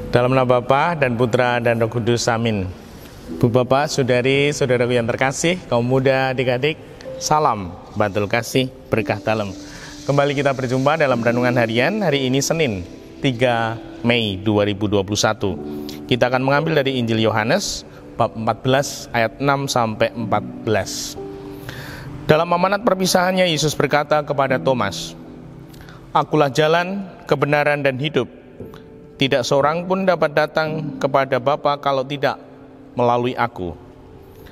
Dalam nama Bapa dan Putra dan Roh Kudus, amin. Bu Bapak, Saudari, Saudaraku yang terkasih, kaum muda, adik-adik, salam bantul kasih, berkah dalam. Kembali kita berjumpa dalam renungan harian hari ini Senin 3 Mei 2021. Kita akan mengambil dari Injil Yohanes bab 14 ayat 6 sampai 14. Dalam amanat perpisahannya, Yesus berkata kepada Thomas, "Akulah jalan, kebenaran dan hidup. Tidak seorang pun dapat datang kepada Bapa kalau tidak melalui aku.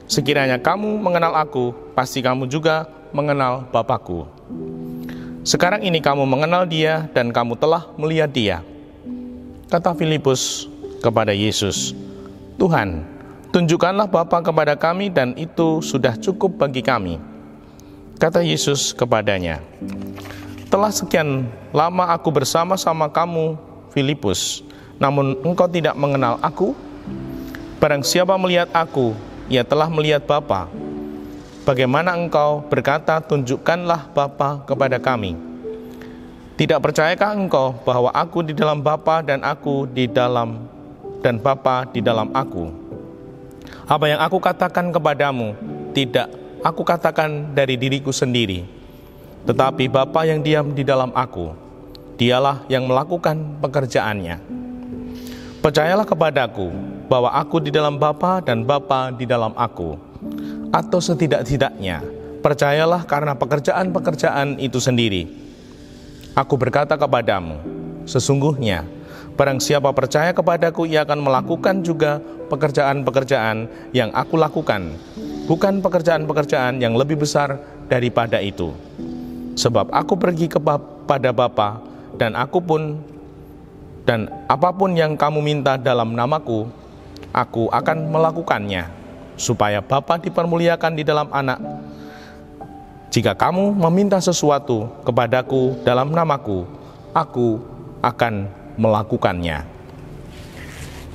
Sekiranya kamu mengenal aku, pasti kamu juga mengenal Bapa-Ku. Sekarang ini kamu mengenal Dia dan kamu telah melihat Dia." Kata Filipus kepada Yesus, "Tuhan, tunjukkanlah Bapa kepada kami dan itu sudah cukup bagi kami." Kata Yesus kepadanya, "Telah sekian lama aku bersama-sama kamu, Filipus, namun engkau tidak mengenal aku? Barang siapa melihat aku, ia telah melihat Bapa. Bagaimana engkau berkata, tunjukkanlah Bapa kepada kami? Tidak percayakah engkau bahwa aku di dalam Bapa dan aku di dalam dan Bapa di dalam aku? Apa yang aku katakan kepadamu, tidak aku katakan dari diriku sendiri, tetapi Bapa yang diam di dalam aku, Dialah yang melakukan pekerjaannya. Percayalah kepadaku bahwa aku di dalam Bapa dan Bapa di dalam aku. Atau setidak-tidaknya, percayalah karena pekerjaan-pekerjaan itu sendiri. Aku berkata kepadamu, sesungguhnya, barang siapa percaya kepadaku, ia akan melakukan juga pekerjaan-pekerjaan yang aku lakukan, bukan pekerjaan-pekerjaan yang lebih besar daripada itu. Sebab aku pergi kepada Bapa, dan apapun yang kamu minta dalam namaku, aku akan melakukannya, supaya Bapa dipermuliakan di dalam Anak. Jika kamu meminta sesuatu kepadaku dalam namaku, aku akan melakukannya."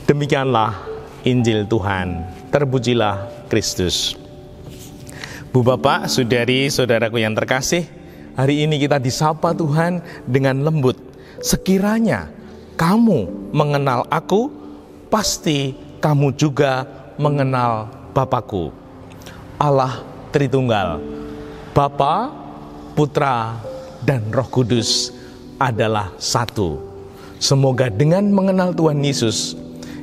Demikianlah Injil Tuhan. Terpujilah Kristus. Bu Bapak, Saudari, Saudaraku yang terkasih, hari ini kita disapa Tuhan dengan lembut. Sekiranya kamu mengenal aku, pasti kamu juga mengenal Bapa-Ku. Allah Tritunggal, Bapa, Putra, dan Roh Kudus adalah satu. Semoga dengan mengenal Tuhan Yesus,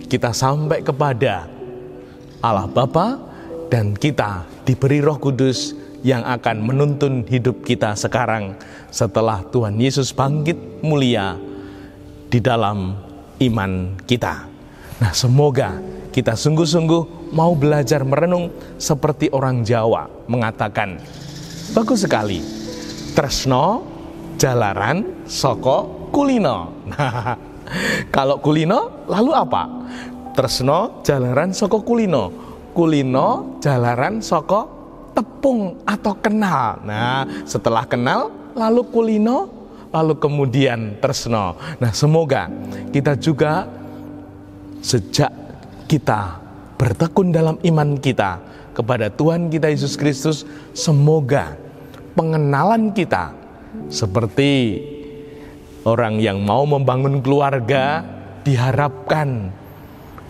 kita sampai kepada Allah Bapa dan kita diberi Roh Kudus yang akan menuntun hidup kita sekarang setelah Tuhan Yesus bangkit mulia di dalam iman kita. Nah, semoga kita sungguh-sungguh mau belajar merenung seperti orang Jawa mengatakan, bagus sekali, tresno jalaran soko kulino. Nah, kalau kulino lalu apa? Tresno jalaran soko kulino, kulino jalaran soko tepung atau kenal. Nah, setelah kenal, lalu kulino, lalu kemudian tresno. Nah, semoga kita juga sejak kita bertekun dalam iman kita kepada Tuhan kita Yesus Kristus, semoga pengenalan kita seperti orang yang mau membangun keluarga diharapkan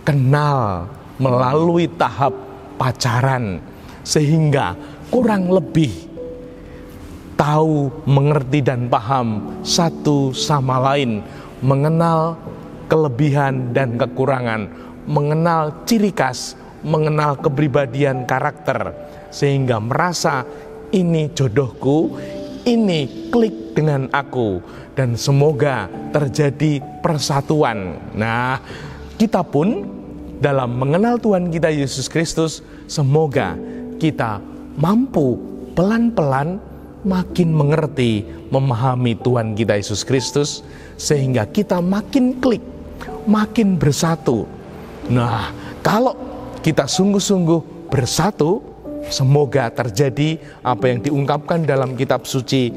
kenal melalui tahap pacaran, sehingga kurang lebih tahu, mengerti dan paham satu sama lain, mengenal kelebihan dan kekurangan, mengenal ciri khas, mengenal kepribadian karakter, sehingga merasa ini jodohku, ini klik dengan aku, dan semoga terjadi persatuan. Nah, kita pun dalam mengenal Tuhan kita Yesus Kristus, semoga kita mampu pelan-pelan makin mengerti, memahami Tuhan kita Yesus Kristus, sehingga kita makin klik, makin bersatu. Nah, kalau kita sungguh-sungguh bersatu, semoga terjadi apa yang diungkapkan dalam kitab suci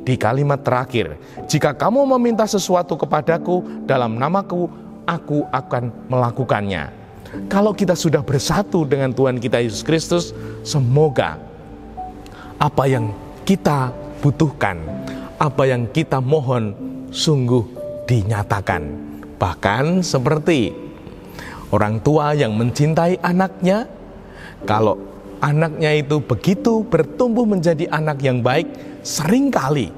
di kalimat terakhir. Jika kamu meminta sesuatu kepadaku dalam namaku, aku akan melakukannya. Kalau kita sudah bersatu dengan Tuhan kita Yesus Kristus, semoga apa yang kita butuhkan, apa yang kita mohon, sungguh dinyatakan. Bahkan seperti orang tua yang mencintai anaknya, kalau anaknya itu begitu bertumbuh menjadi anak yang baik, seringkali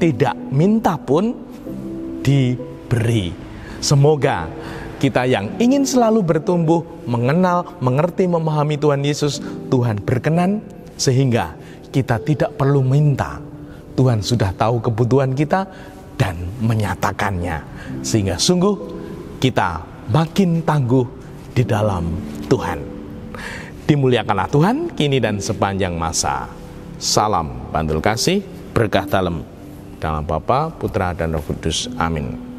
tidak minta pun diberi. Semoga kita yang ingin selalu bertumbuh, mengenal, mengerti, memahami Tuhan Yesus, Tuhan berkenan sehingga kita tidak perlu minta. Tuhan sudah tahu kebutuhan kita dan menyatakannya, sehingga sungguh kita makin tangguh di dalam Tuhan. Dimuliakanlah Tuhan kini dan sepanjang masa. Salam Bantul Kasih, berkah dalam Bapa, Putra, dan Roh Kudus. Amin.